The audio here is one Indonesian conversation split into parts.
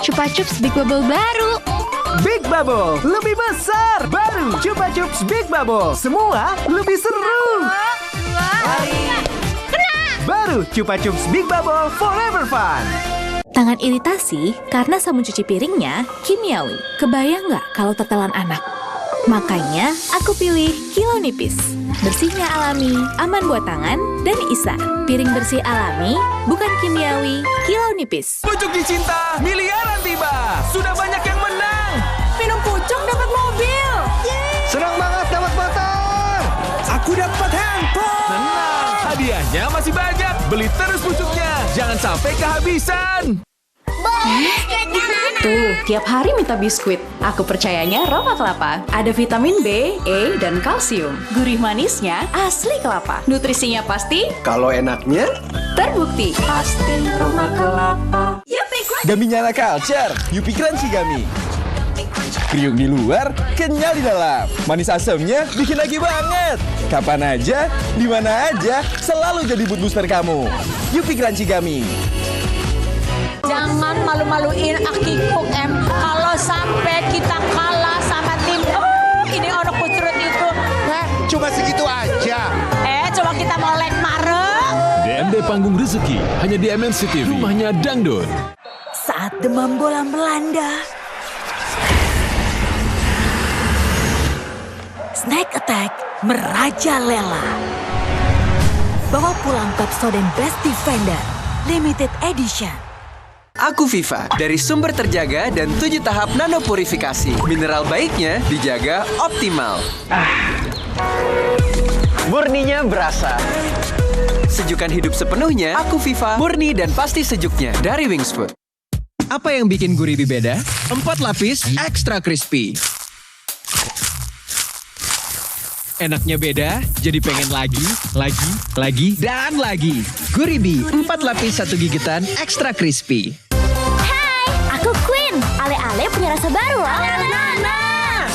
Chupa Chups Big Bubble baru. Big Bubble, lebih besar, baru. Chupa Chups Big Bubble, semua lebih seru. Baru Chupa Chups Big Bubble Forever Fun. Tangan iritasi karena sabun cuci piringnya kimiawi. Kebayang nggak kalau tetelan anak? Makanya aku pilih Kilo Nipis. Bersihnya alami, aman buat tangan, dan Isa. Piring bersih alami, bukan kimiawi, Kilo Nipis. Pucuk Dicinta, miliaran tiba. Sudah banyak yang menang. Minum pucuk dapat mobil. Senang banget dapat motor. Aku dapat handphone. Tenang, hadiahnya masih banyak. Beli terus pucuknya, jangan sampai kehabisan. Tuh, tiap hari minta biskuit. Aku percayanya Roma Kelapa. Ada vitamin B, E, dan kalsium. Gurih manisnya asli kelapa. Nutrisinya pasti, Kalau enaknya, terbukti. Pasti Roma Kelapa. Gami Nyala Culture, Yupi Crunchy Gami. Kriuk di luar, kenyal di dalam. Manis asamnya bikin lagi banget. Kapan aja, di mana aja, selalu jadi mood booster kamu. Yupi Crunchy Gami. Jangan malu-maluin Aki Cook M kalau sampai kita kalah sama tim ini orang kucurut itu. Cuma segitu aja. Coba kita molek marek. DMD Panggung Rezeki hanya di MNC TV. Rumahnya dangdut. Saat demam bola melanda, Snack Attack merajalela. Bawa pulang Pepsodent Best Defender Limited Edition. Aku Viva, dari sumber terjaga dan 7 tahap nano purifikasi. Mineral baiknya dijaga optimal. Murninya berasa. Sejukan hidup sepenuhnya, Aku Viva, murni dan pasti sejuknya dari Wings Food. Apa yang bikin Guribi beda? 4 lapis extra crispy. Enaknya beda, jadi pengen lagi, dan lagi. Guribi, 4 lapis 1 gigitan extra crispy. Aku Queen. Ale-ale punya rasa baru loh. Ale-ale nanas.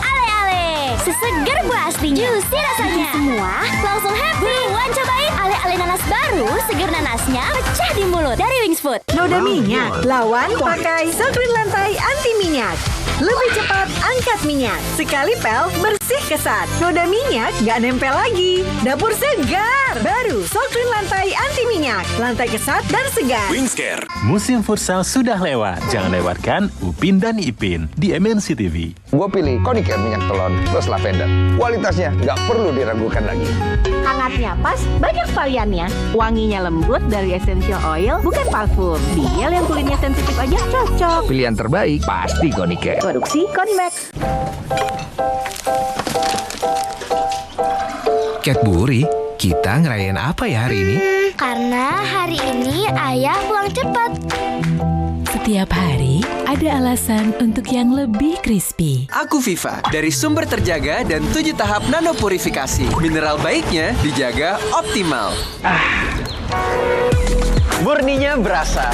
Ale-ale. Sesegar buah aslinya. Juicy rasanya. Semua langsung happy. Buruan cobain ale-ale nanas baru. Segar nanasnya pecah di mulut. Dari Wings Food. Noda minyak. Lawan pakai Sokrin lantai anti minyak. Lebih cepat angkat minyak. Sekali pel, bersih kesat. Noda minyak gak nempel lagi. Dapur segar. Baru Sokrin lantai anti minyak. Lantai kesat dan segar. Wingscare. Musim futsal sudah lewat. Jangan lewatkan Upin dan Ipin di MNC TV. Gue pilih Konicare minyak telon plus lavender. Kualitasnya nggak perlu diragukan lagi. Hangatnya pas, banyak variannya. Wanginya lembut dari essential oil, bukan parfum. Biel yang kulitnya sensitif aja cocok. Pilihan terbaik pasti Konicare. Produksi Konimax. Cat Buri, kita ngerayain apa ya hari ini? Karena hari ini ayah pulang cepat. Setiap hari ada alasan untuk yang lebih crispy. Aku Viva, dari sumber terjaga dan 7 tahap nano purifikasi. Mineral baiknya dijaga optimal. Murninya berasa.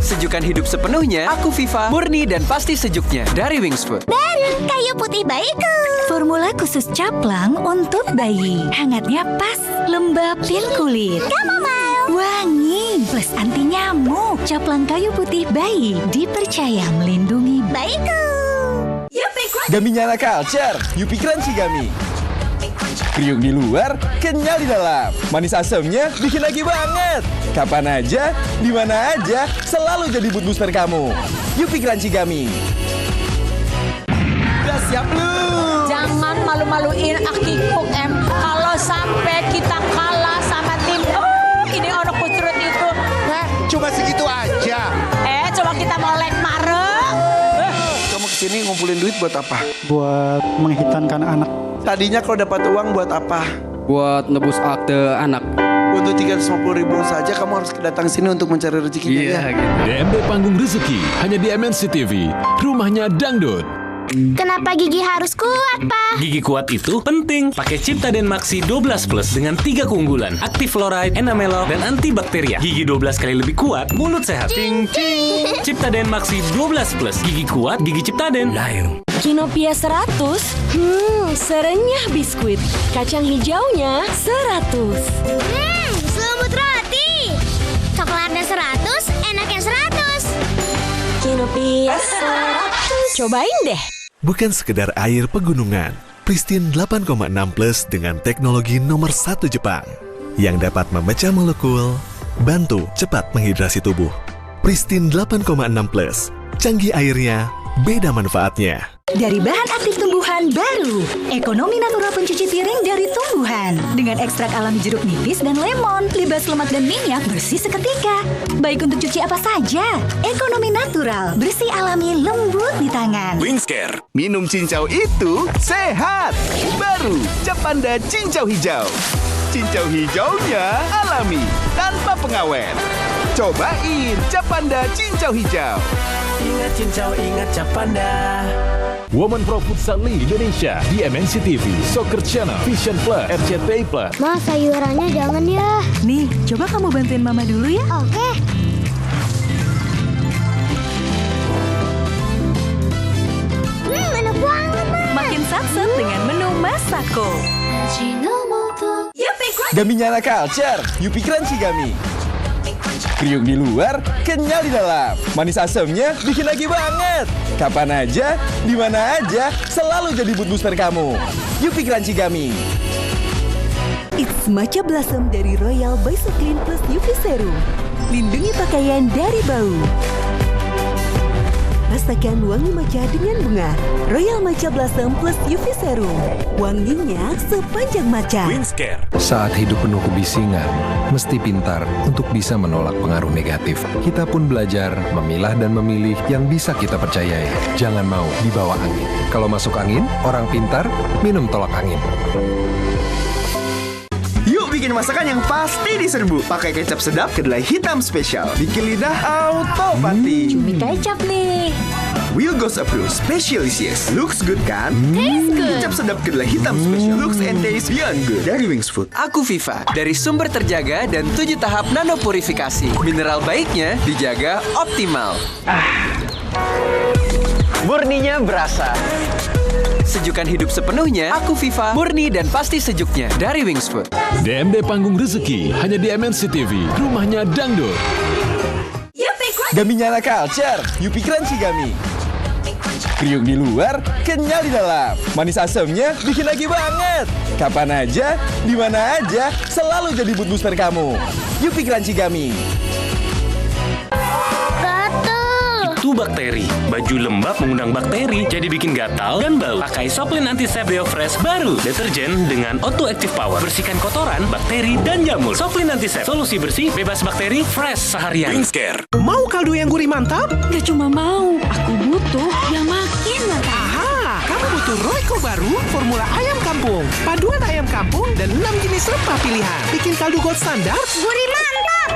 Sejukan hidup sepenuhnya, Aku Viva, murni dan pasti sejuknya dari Wings Food. Baru kayu putih bayiku. Formula khusus caplang untuk bayi. Hangatnya pas, lembapin kulit. Kamu mau? Wangi, plus anti nyamuk. Caplang kayu putih bayi dipercaya melindungi Bayiku. Gami Nyala Culture, Yupi Crunchy Gami. Kriuk di luar, kenyal di dalam. Manis asamnya bikin lagi banget. Kapan aja, di mana aja, selalu jadi mood booster kamu. Yupi Crunchy Gami. Udah siap belum? Jangan malu-maluin Aki Cook M kalau sampai kita kalah sama tim ini orang kucurut itu. Cuma segitu aja. Coba kita molek marek. Kamu kesini ngumpulin duit buat apa? Buat menghitankan anak. Tadinya kalau dapat uang buat apa? Buat nebus akte anak. Untuk 350.000 saja kamu harus datang sini untuk mencari rezekinya ya. Gitu. DMD Panggung Rezeki hanya di MNC TV. Rumahnya dangdut. Kenapa gigi harus kuat, Pak? Gigi kuat itu penting. Pakai Ciptaden Maxi 12 Plus dengan 3 keunggulan. Aktif fluoride, enamelor, dan antibakteria. Gigi 12 kali lebih kuat, mulut sehat. Cing, cing. Ciptaden Maxi 12 Plus. Gigi kuat, gigi Ciptaden. Lain. Kinopia 100. Serenyah biskuit. Kacang hijaunya 100. Selembut roti. Coklatnya 100, enaknya 100. Nupis 100. Cobain deh. Bukan sekedar air pegunungan, Pristine 8,6 dengan teknologi nomor 1 Jepang yang dapat memecah molekul, bantu cepat menghidrasi tubuh. Pristine 8,6 canggih airnya, beda manfaatnya. Dari bahan aktif tumbuhan baru, ekonomi natural pencuci piring dari tumbuhan. Dengan ekstrak alami jeruk nipis dan lemon, libas lemak dan minyak bersih seketika. Baik untuk cuci apa saja. Ekonomi natural, bersih alami, lembut di tangan. Wingscare. Minum cincau itu sehat. Baru Cap Panda Cincau Hijau. Cincau hijaunya alami, tanpa pengawet. Cobain Cap Panda Cincau Hijau. Ingat cincau, ingat Cap Panda. Women Pro Futsal League Indonesia di MNC TV, Soccer Channel, Vision Plus, RCTI Plus. Ma, sayurannya jangan ya. Nih, coba kamu bantuin mama dulu ya. Oke. Enak banget, Ma. Makin satset dengan menu Masako. Gami Nyala Culture, Yupi Crunchy Gami. Kriuk di luar, kenyal di dalam. Manis asamnya bikin lagi banget. Kapan aja, di mana aja, selalu jadi mood booster kamu. Yupi Crunchy Gami. It's Matcha Blossom dari Royal by Clean Plus UV Serum. Lindungi pakaian dari bau. Rasakan wangi matcha dengan bunga. Royal Matcha Blossom Plus UV Serum. Wanginya sepanjang matcha. Wingscare. Saat hidup penuh kebisingan, mesti pintar untuk bisa menolak pengaruh negatif. Kita pun belajar memilah dan memilih yang bisa kita percayai. Jangan mau dibawa angin. Kalau masuk angin, orang pintar minum tolak angin. Yuk bikin masakan yang pasti diserbu. Pakai kecap sedap kedelai hitam spesial. Bikin lidah auto pati. Cumi kecap nih. Will Goes Approve Specialisius. Looks good kan? Taste good. Kecap sedap kedelai hitam spesial. Looks and taste beyond good. Dari Wings Food. Aku Viva, dari sumber terjaga dan 7 tahap nano purifikasi. Mineral baiknya dijaga optimal. Murninya berasa. Sejukan hidup sepenuhnya, Aku Viva, murni dan pasti sejuknya dari Wings Food. DMD Panggung Rezeki hanya di MNC TV, rumahnya dangdut. Gami Nyala Culture, Yupi Crunchy Gami. Kriuk di luar, kenyal di dalam. Manis asamnya bikin lagi banget. Kapan aja, di mana aja, selalu jadi mood booster kamu. Yupi Crunchy Gami. Itu bakteri. Baju lembab mengundang bakteri, jadi bikin gatal dan bau. Pakai Soplin Antisep Deo Fresh baru. Deterjen dengan Auto Active Power. Bersihkan kotoran, bakteri, dan jamur. Soplin Antisep. Solusi bersih, bebas bakteri, fresh seharian. Wingscare. Mau kaldu yang gurih mantap? Gak cuma mau, aku butuh yang makin mantap. Aha, kamu butuh Royco baru, formula ayam kampung. Paduan ayam kampung dan 6 jenis rempah pilihan. Bikin kaldu gold standar. Gurih mantap.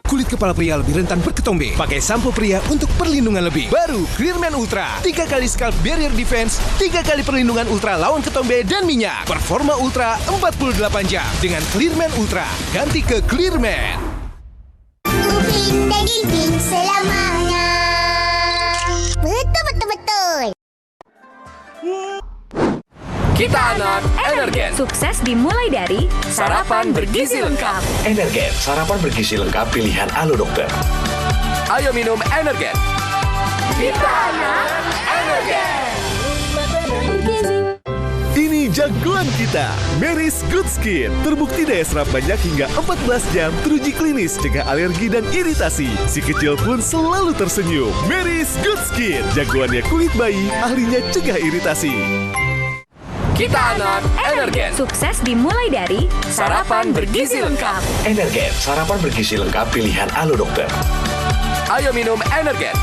Kulit kepala pria lebih rentan berketombe. Pakai sampo pria untuk perlindungan lebih. Baru Clearman Ultra. 3 kali scalp barrier defense, 3 kali perlindungan ultra lawan ketombe dan minyak. Performa Ultra 48 jam. Dengan Clearman Ultra. Ganti ke Clearman. Upin dan Ipin selamanya. Betul. Kita anak Energen. Sukses dimulai dari Sarapan bergizi lengkap. Energen, sarapan bergizi lengkap pilihan Alo Dokter. Ayo minum Energen. Kita anak Energen. Ini jagoan kita, Mary's Good Skin. Terbukti daya serap banyak hingga 14 jam, teruji klinis, cegah alergi dan iritasi. Si kecil pun selalu tersenyum. Mary's Good Skin, jagoannya kulit bayi, ahlinya cegah iritasi. Kita anak Energen. Sukses dimulai dari Sarapan bergizi lengkap. Energen, sarapan bergizi lengkap pilihan Alo Dokter. Ayo minum Energen.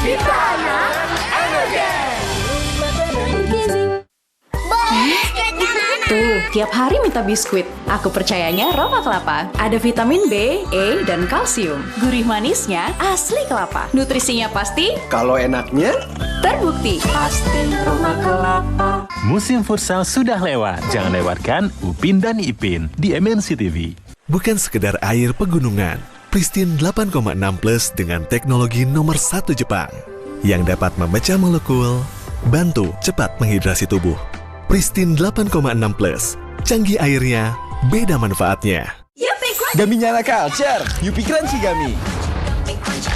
Kita anak Energen. Tuh, tiap hari minta biskuit. Aku percayanya Roma Kelapa. Ada vitamin B, E, dan kalsium. Gurih manisnya asli kelapa. Nutrisinya pasti, Kalau enaknya, terbukti. Pasti Roma Kelapa. Musim futsal sudah lewat. Jangan lewatkan Upin dan Ipin di MNC TV. Bukan sekedar air pegunungan, Pristine 8,6 dengan teknologi nomor 1 Jepang yang dapat memecah molekul, bantu cepat menghidrasi tubuh. Pristine 8,6 canggih airnya, beda manfaatnya. Gami Nyala Culture, Yupi Crunchy Gami.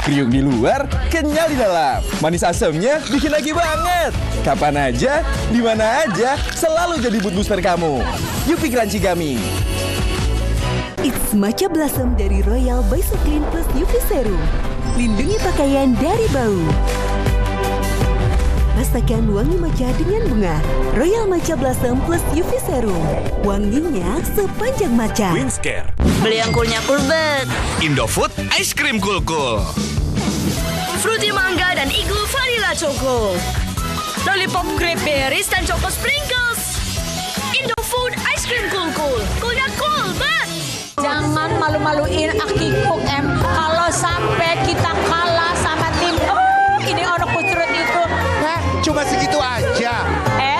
Kriuk di luar, kenyal di dalam. Manis asamnya bikin lagi banget. Kapan aja, di mana aja, selalu jadi mood booster kamu. Yupi Crunchy Gummy. It's Matcha Blossom dari Royal by So Clean Plus UV Serum. Lindungi pakaian dari bau. Rasakan wangi matcha dengan bunga. Royal Matcha Blossom Plus UV Serum. Wanginya sepanjang matcha. Wingscare. Beli yang coolnya cool banget. Indofood, ice cream cool-cool. Fruity mangga dan igloo vanilla choco. Lollipop grape berries dan choco sprinkles. Indofood ice cream cool. Coolnya cool banget. Jangan malu-maluin Akikuk kalau sampai kita kalah sama tim. Ini orang kucurut itu. Cuma segitu aja.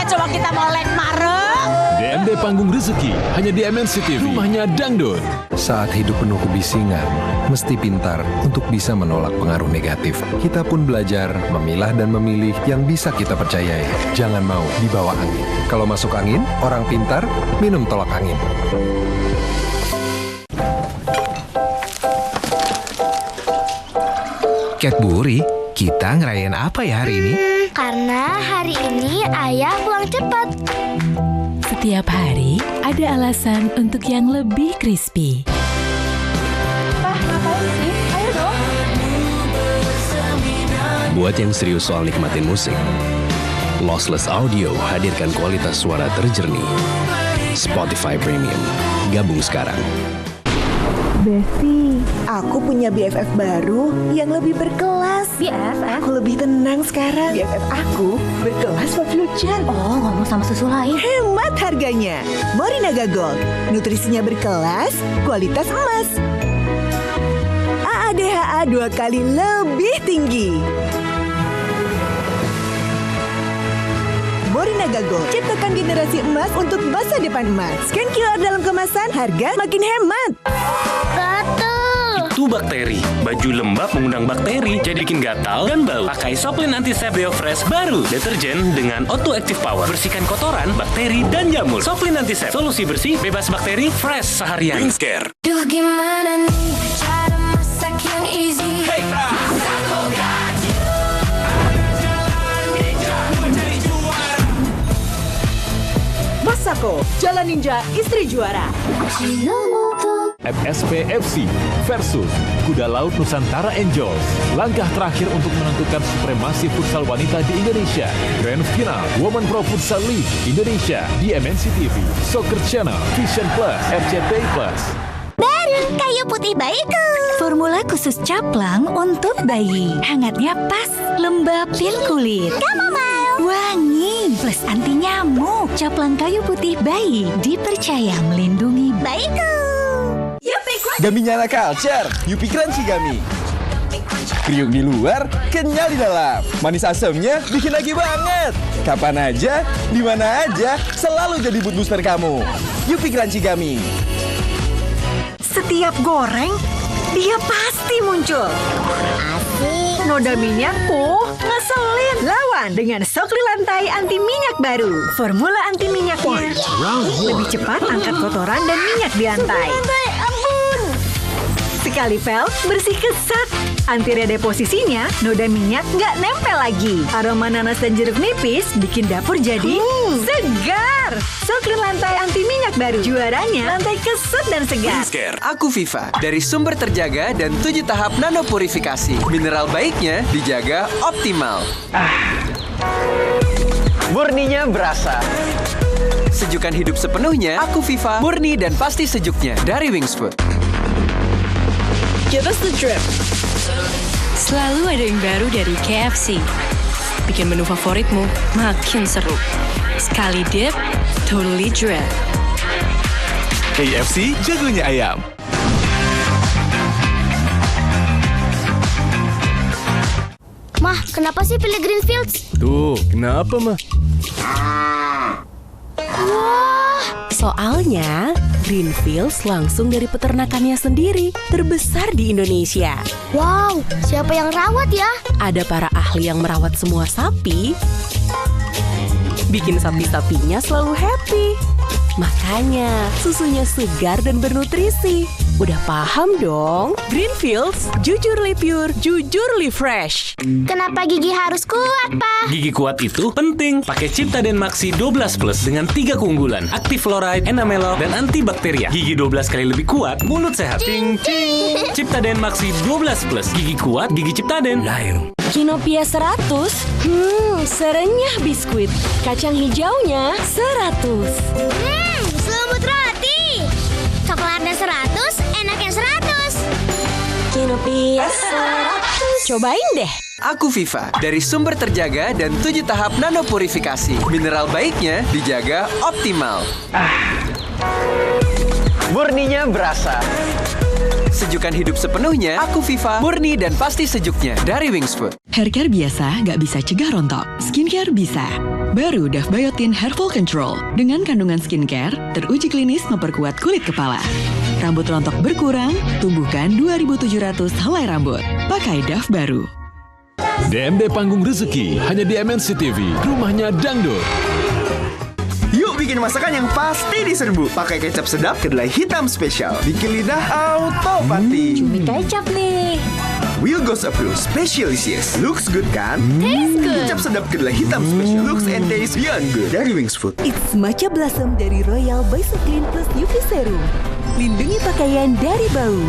Coba kita molek mareng. DMD Panggung Rezeki hanya di MNC TV. Rumahnya dangdut. Saat hidup penuh kebisingan, mesti pintar untuk bisa menolak pengaruh negatif. Kita pun belajar memilah dan memilih yang bisa kita percayai. Jangan mau dibawa angin. Kalau masuk angin, orang pintar minum tolak angin. Cadbury, kita ngerayain apa ya hari ini? Karena hari ini ayah pulang cepat. Setiap hari ada alasan untuk yang lebih crispy. Pak, ngapain sih? Ayo dong. Buat yang serius soal nikmatin musik, Lossless Audio hadirkan kualitas suara terjernih. Spotify Premium. Gabung sekarang. Besti, aku punya BFF baru yang lebih berkelas. BFF? Aku lebih tenang sekarang. BFF aku berkelas for future. Oh, ngomong sama susu lain. Hemat harganya. Morinaga Gold. Nutrisinya berkelas, kualitas emas. AADHA 2 kali lebih tinggi. Morinaga Gold, ciptakan generasi emas untuk masa depan emas. Scan QR dalam kemasan, harga makin hemat. Itu bakteri. Baju lembab mengundang bakteri, jadi bikin gatal dan bau. Pakai Soplin Antisep Biofresh baru. Deterjen dengan Auto Active Power. Bersihkan kotoran, bakteri, dan jamur. Soplin Antisep. Solusi bersih, bebas bakteri, fresh seharian. Wingscare. Duh gimana nih, cara masak yang easy. Hey, Masako, Jalan Ninja, istri juara. FSP FC versus Kuda Laut Nusantara Angels. Langkah terakhir untuk menentukan supremasi futsal wanita di Indonesia. Grand Final Women Pro Futsal League Indonesia di MNC TV, Soccer Channel, Vision Plus, RCTI Plus. Baru kayu putih bayiku. Formula khusus caplang untuk bayi. Hangatnya pas, lembab dan kulit. Kamu mau? Wangi plus anti nyamuk. Caplang kayu putih bayi dipercaya melindungi Bayiku. Gummy-nya anak culture, Yupi Crunchy Gummy. Kriuk di luar, kenyal di dalam. Manis asamnya bikin lagi banget. Kapan aja, di mana aja, selalu jadi mood booster kamu. Yupi Crunchy Gummy. Setiap goreng, dia pasti muncul. Asik. Noda minyak, ngeselin. Lawan dengan Sokri Lantai Anti Minyak baru. Formula anti minyaknya lebih cepat angkat kotoran dan minyak di lantai. Sekali pel, bersih kesat. Anti redeposisinya, noda minyak nggak nempel lagi. Aroma nanas dan jeruk nipis bikin dapur jadi segar. Sokri Lantai Anti Minyak baru. Juaranya lantai kesat dan segar. Wingscare. Aku Viva. Dari sumber terjaga dan 7 tahap nano purifikasi. Mineral baiknya dijaga optimal. Murninya berasa. Sejukan hidup sepenuhnya. Aku Viva. Murni dan pasti sejuknya. Dari Wings Food. Give us the drip. Selalu ada yang baru dari KFC. Bikin menu favoritmu makin seru. Sekali dip, totally drip. KFC jagonya ayam. Mah, kenapa sih pilih Greenfields? Tuh, kenapa mah? Wah, soalnya Greenfields langsung dari peternakannya sendiri, terbesar di Indonesia. Wow, siapa yang rawat ya? Ada para ahli yang merawat semua sapi, bikin sapi-sapinya selalu happy. Makanya susunya segar dan bernutrisi. Udah paham dong? Greenfields, jujurly pure, jujurly fresh. Kenapa gigi harus kuat, Pak? Gigi kuat itu penting. Pakai Ciptaden Maxi 12 Plus dengan 3 keunggulan. Aktif fluoride, enamelor, dan antibakteria. Gigi 12 kali lebih kuat, mulut sehat. Ting, ting. Ciptaden Maxi 12 Plus. Gigi kuat, gigi Ciptaden. Kinopia 100, serenyah biskuit. Kacang hijaunya 100. Selumut roti. Coklatnya 100, enaknya 100. Kinopia 100. Cobain deh. Aku Viva, dari sumber terjaga dan 7 tahap nano purifikasi. Mineral baiknya dijaga optimal. Murninya berasa. Sejukan hidup sepenuhnya, Aku Viva, murni dan pasti sejuknya dari Wings Food. Haircare biasa nggak bisa cegah rontok. Skincare bisa. Baru Dove Biotin Hair Fall Control. Dengan kandungan skincare, teruji klinis memperkuat kulit kepala. Rambut rontok berkurang, tumbuhkan 2.700 helai rambut. Pakai Dove baru. DMD Panggung Rezeki, hanya di MNC TV, rumahnya dangdut. Yuk bikin masakan yang pasti diserbu. Pakai kecap sedap kedelai hitam spesial. Bikin lidah auto pati. Cumi kecap nih. Will Goes Approved Specialisius. Looks good kan? Taste good. Kecap sedap kedelai hitam spesial. Looks and taste beyond good. Dari Wings Food. It's Matcha Blossom dari Royal by Clean Plus UV Serum. Lindungi pakaian dari bau.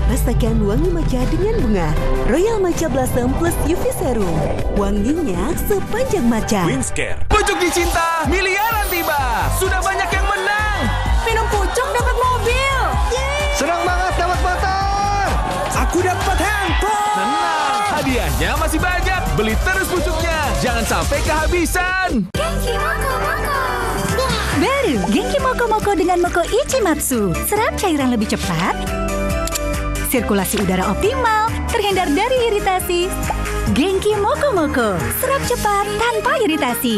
Rasakan wangi matcha dengan bunga. Royal Matcha Blossom Plus UV Serum. Wanginya sepanjang matcha. Wingscare. Pucuk dicinta, miliaran tiba. Sudah banyak yang menang. Minum pucuk dapat mobil. Senang banget dapat motor. Aku dapat handphone. Tenang, hadiahnya masih banyak. Beli terus pucuknya. Jangan sampai kehabisan. Genki Moko Moko. Baru Genki Moko Moko dengan Moko Ichimatsu. Serap cairan lebih cepat. Sirkulasi udara optimal, terhindar dari iritasi. Genki Moko Moko, serap cepat tanpa iritasi.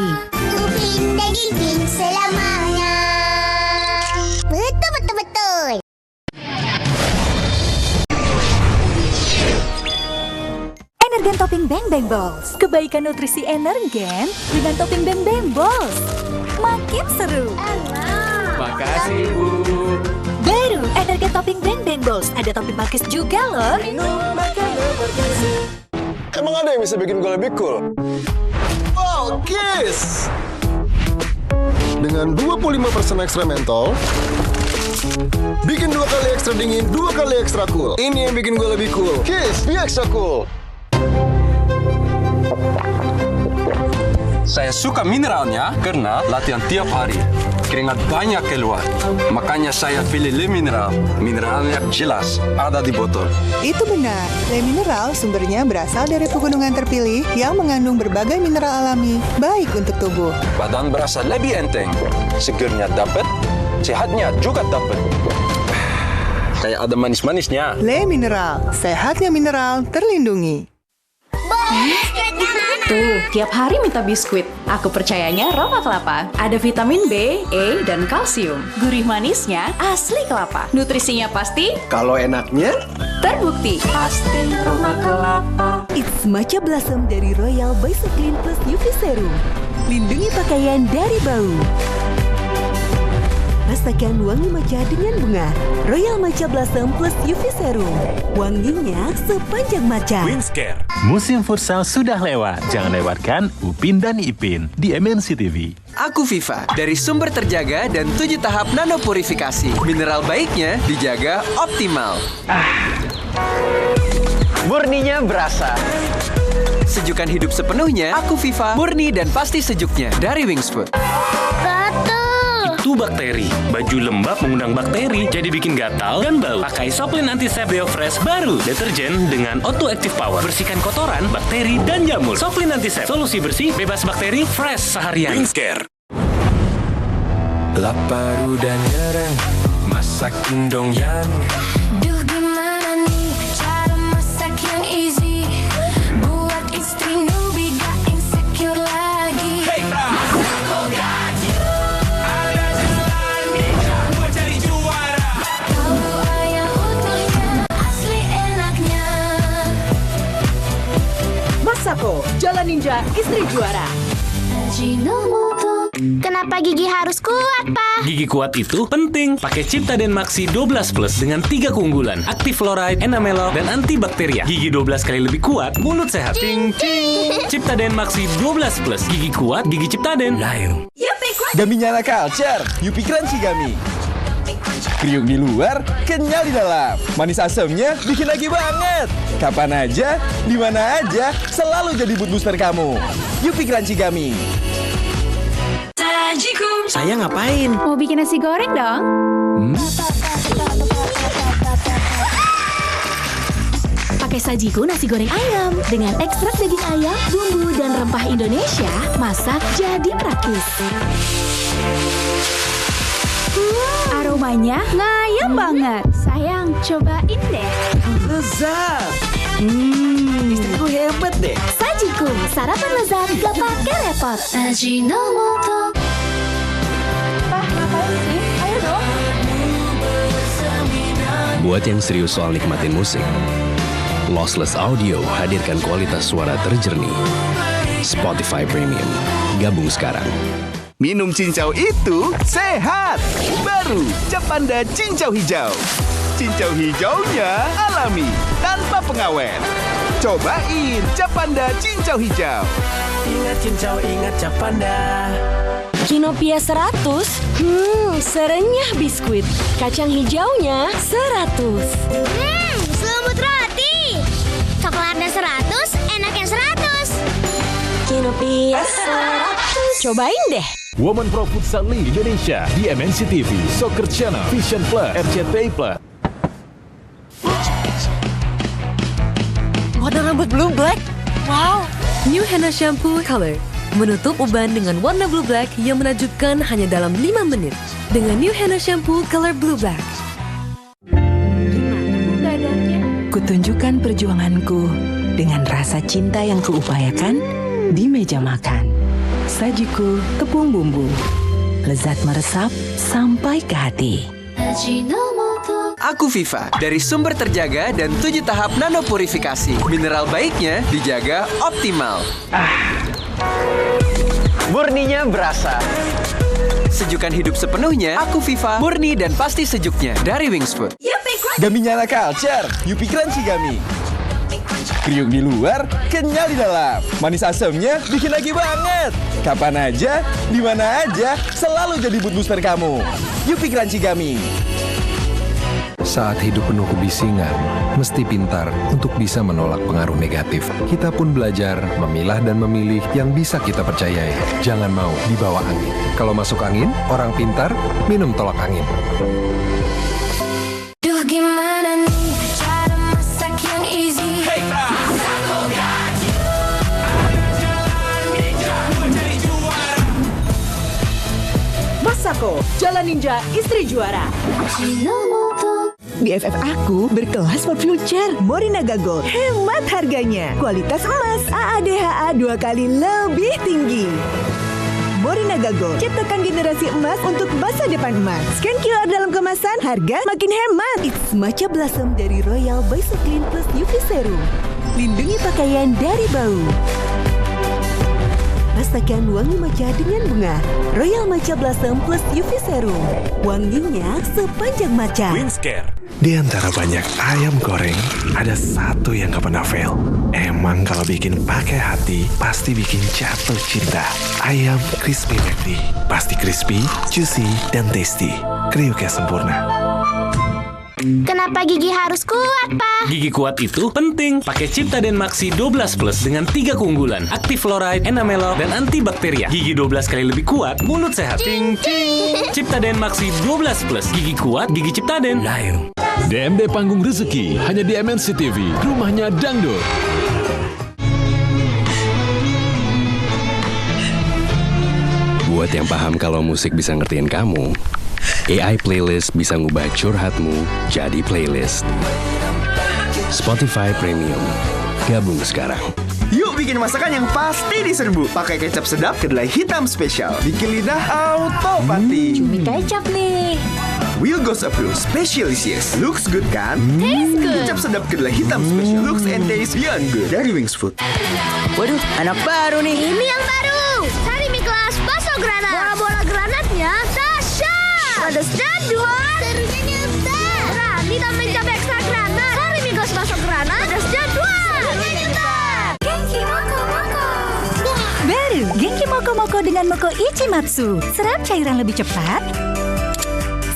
Upin daging selamanya. Betul. Energen topping Bang Bang Balls. Kebaikan nutrisi Energen dengan topping Bang Bang Balls. Makin seru. Makasih, Bu. Baru Energen topping Bang Bang Balls. Ada topping Malkis juga loh. Emang ada yang bisa bikin gue lebih cool? Kiss! Dengan 25% ekstra mentol, bikin 2 kali ekstra dingin, 2 kali ekstra cool. Ini yang bikin gue lebih cool. Kiss, be extra cool. Saya suka mineralnya karena latihan tiap hari. Keringat banyak keluar. Makanya saya pilih Le Mineral. Mineralnya jelas ada di botol. Itu benar. Le Mineral sumbernya berasal dari pegunungan terpilih yang mengandung berbagai mineral alami, baik untuk tubuh. Badan berasa lebih enteng. Segernya dapat, sehatnya juga dapat. Kayak ada manis-manisnya. Le Mineral, sehatnya mineral terlindungi. Tuh, tiap hari minta biskuit. Aku percayanya Roma Kelapa. Ada vitamin B, E, dan kalsium. Gurih manisnya asli kelapa. Nutrisinya pasti. Kalau enaknya Terbukti. Pasti Roma Kelapa. It's Matcha Blossom dari Royal by Clean Plus UV Serum. Lindungi pakaian dari bau. Rasakan wangi matcha dengan bunga. Royal Matcha Blossom Plus UV Serum. Wanginya sepanjang matcha. Wingscare. Musim futsal sudah lewat. Jangan lewatkan Upin dan Ipin di MNC TV. Aku Viva, dari sumber terjaga dan 7 tahap nano purifikasi. Mineral baiknya dijaga optimal. Murninya berasa. Sejukan hidup sepenuhnya, Aku Viva, murni dan pasti sejuknya dari Wings Food. Itu bakteri. Baju lembab mengundang bakteri, jadi bikin gatal dan bau. Pakai Soplin Antisep Deo Fresh baru. Deterjen dengan Auto Active Power. Bersihkan kotoran, bakteri, dan jamur. Soplin Antisep. Solusi bersih, bebas bakteri, fresh seharian. Wingscare. Lapar udah nyerang, masak Indomie. Duh gimana nih cara masak yang easy, buat istri newbie gak insecure lagi. Hey, ada jalannya buat cari juara. Tahu ayam utuhnya asli enaknya. Masako, Jalan Ninja, istri juara. Ajinomoto. Kenapa gigi harus kuat, Pak? Gigi kuat itu penting. Pakai Ciptaden Maxi 12 Plus dengan 3 keunggulan. Aktif fluoride, enamelok, dan antibakteria. Gigi 12 kali lebih kuat, mulut sehat. Cing, cing. Ciptaden Maxi 12 Plus. Gigi kuat, gigi Ciptaden. Layu. Gaminya anak culture, Yupi Crunchy Gummy. Kriuk di luar, kenyal di dalam. Manis asamnya bikin lagi banget. Kapan aja, di mana aja, selalu jadi mood booster kamu. Yupi Crunchy Gummy. Saya ngapain? Mau bikin nasi goreng dong? Pakai Sajiku nasi goreng ayam. Dengan ekstrak daging ayam, bumbu, dan rempah Indonesia, masak jadi praktis. Aromanya ngayam banget. Sayang, cobain deh. Lezat. Istriku hebat deh. Sajiku, sarapan lezat gak pakai repot. Ajinomoto. Pak, ngapain sih? Ayo dong. Buat yang serius soal nikmatin musik, Lossless Audio hadirkan kualitas suara terjernih. Spotify Premium. Gabung sekarang. Minum cincau itu sehat. Baru Capanda Cincau Hijau. Cincau hijaunya alami, tanpa pengawet. Cobain Capanda Cincau Hijau. Ingat cincau, ingat Capanda. Kinopia 100? Serenyah biskuit. Kacang hijaunya 100. Selembut roti. Coklatnya 100, enaknya 100. Kinopia 100. Cobain deh. Women Pro Futsal League Indonesia di MNC TV, Soccer Channel, Vision Plus, RCTI Plus. Warna rambut blue black. Wow. New Henna Shampoo Color menutup uban dengan warna blue black yang menakjubkan hanya dalam 5 menit. Dengan New Henna Shampoo Color Blue Black. Kutunjukkan perjuanganku dengan rasa cinta yang kuupayakan di meja makan. Sajiku tepung bumbu, lezat meresap sampai ke hati. Aku Viva, dari sumber terjaga dan 7 tahap nano purifikasi. Mineral baiknya dijaga optimal. Murninya berasa. Sejukan hidup sepenuhnya, Aku Viva, murni dan pasti sejuknya dari Wings Food. Gaminya anak culture, Yupi Crunchy Gummy. Kriuk di luar, kenyal di dalam. Manis asamnya bikin lagi banget. Kapan aja, di mana aja, selalu jadi mood booster kamu. Yupi Crunchy Gummy. Saat hidup penuh kebisingan, mesti pintar untuk bisa menolak pengaruh negatif. Kita pun belajar memilah dan memilih yang bisa kita percayai. Jangan mau dibawa angin. Kalau masuk angin, orang pintar minum tolak angin. Duh gimana nih cara masak yang easy. Masako, Jalan Ninja, Istri Juara. BFF aku berkelas for future. Morinaga Gold, hemat harganya, kualitas emas, AADHA 2 kali lebih tinggi. Morinaga Gold, ciptakan generasi emas untuk masa depan emas. Scan QR dalam kemasan, harga makin hemat. It's Matcha Blossom dari Royal by Clean Plus UV Serum. Lindungi pakaian dari bau. Rasakan wangi matcha dengan bunga. Royal Matcha Blossom plus UV Serum. Wanginya sepanjang matcha. Wingscare. Di antara banyak ayam goreng, ada satu yang gak pernah fail. Emang kalau bikin pakai hati, pasti bikin jatuh cinta. Ayam Crispy McD. Pasti crispy, juicy, dan tasty. Kriuknya sempurna. Kenapa gigi harus kuat, Pak? Gigi kuat itu penting. Pakai Ciptaden Maxi 12 Plus dengan 3 keunggulan. Aktif fluoride, enamelok, dan antibakteria. Gigi 12 kali lebih kuat, mulut sehat. Cing, cing. Ciptaden Maxi 12 Plus. Gigi kuat, gigi Ciptaden. Layu. DMD Panggung Rezeki hanya di MNC TV, rumahnya dangdut. Buat yang paham kalau musik bisa ngertiin kamu, AI Playlist bisa ngubah curhatmu jadi playlist. Spotify Premium. Gabung sekarang. Yuk bikin masakan yang pasti diserbu. Pakai kecap sedap kedelai hitam spesial. Bikin lidah auto pati. Cumi kecap nih. Will Goes Approve Specialisius. Looks good kan? Taste good. Kecap sedap kedelai hitam spesial. Looks and taste beyond good. Dari Wings Food. Waduh, anak baru nih. Ini yang baru. Sari mie kelas Baso Masuk granat. Bola-bola granatnya dahsyat. Pedasnya 2. Serunya nyebar. Berani tambahin cabai ekstra granat. Sorry Migos, masuk granat. Pedasnya 2. Serunya nyebar. Genki Moko Moko. Baru Genki Moko Moko dengan Moko Ichimatsu. Serap cairan lebih cepat,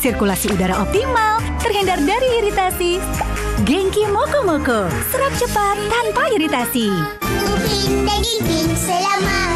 sirkulasi udara optimal, terhindar dari iritasi. Genki Moko Moko, serap cepat tanpa iritasi. Upin dan Ipin selama